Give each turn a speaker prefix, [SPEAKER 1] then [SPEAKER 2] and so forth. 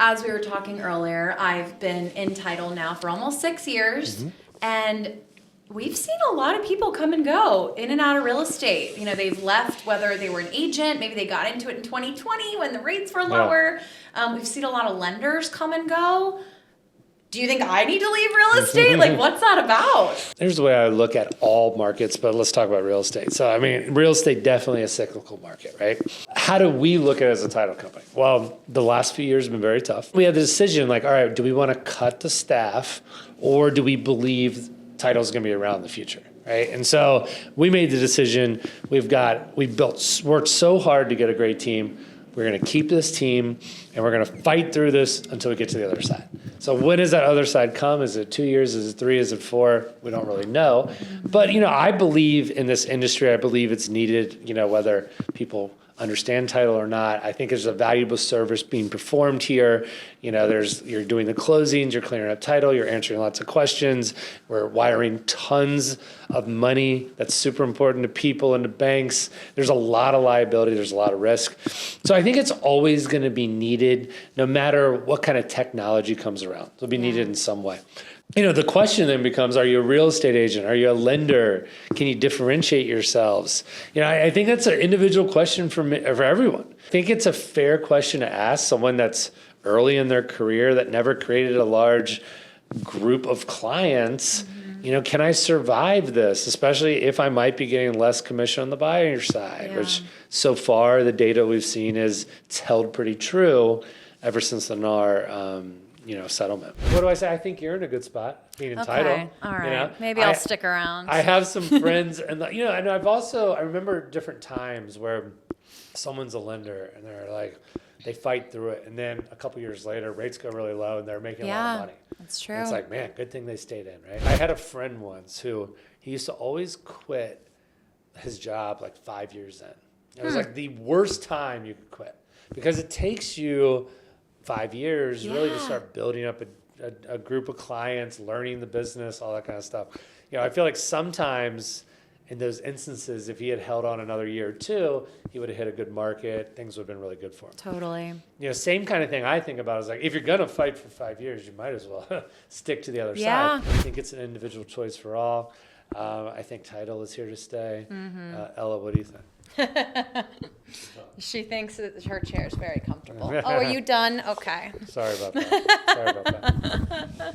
[SPEAKER 1] as we were talking earlier, I've been in title now for almost 6 years, and we've seen a lot of people come and go in and out of real estate. You know, they've left, whether they were an agent, maybe they got into it in 2020 when the rates were lower. We've seen a lot of lenders come and go. Do you think I need to leave real estate? Like, what's that about?
[SPEAKER 2] Here's the way I look at all markets, but let's talk about real estate. So, I mean, real estate definitely a cyclical market, right? How do we look at it as a title company? Well, the last few years have been very tough. We had the decision like, all right, do we want to cut the staff or do we believe title is going to be around in the future? Right. And so we made the decision. We've worked so hard to get a great team. We're going to keep this team and we're going to fight through this until we get to the other side. So when does that other side come? Is it 2 years? Is it 3? Is it 4? We don't really know. But, I believe in this industry. I believe it's needed, whether people understand title or not. I think there's a valuable service being performed here. You're doing the closings, you're clearing up title, you're answering lots of questions. We're wiring tons of money. That's super important to people and to banks. There's a lot of liability. There's a lot of risk. So I think it's always going to be needed no matter what kind of technology comes around. It'll be needed in some way. The question then becomes, are you a real estate agent? Are you a lender? Can you differentiate yourselves? I think that's an individual question for everyone. I think it's a fair question to ask someone that's early in their career that never created a large group of clients. Can I survive this? Especially if I might be getting less commission on the buyer side, which so far the data we've seen is it's held pretty true ever since the NAR settlement. What do I say? I think you're in a good spot being in title.
[SPEAKER 1] All right. Maybe I'll stick around.
[SPEAKER 2] I have some friends and and I remember different times where someone's a lender and they're like, they fight through it. And then a couple years later, rates go really low and they're making a lot of money.
[SPEAKER 1] That's true.
[SPEAKER 2] And it's like, man, good thing they stayed in, right? I had a friend once who he used to always quit his job like 5 years in. It was like the worst time you could quit because it takes you 5 years really to start building up a group of clients, learning the business, all that kind of stuff. I feel like sometimes in those instances, if he had held on another year or two, he would have hit a good market. Things would have been really good for him.
[SPEAKER 1] Totally.
[SPEAKER 2] Same kind of thing I think about is like, if you're going to fight for 5 years, you might as well stick to the other side. I think it's an individual choice for all. I think title is here to stay. Ella, what do you think?
[SPEAKER 1] She thinks that her chair is very comfortable. Oh, are you done? Okay.
[SPEAKER 2] Sorry about that.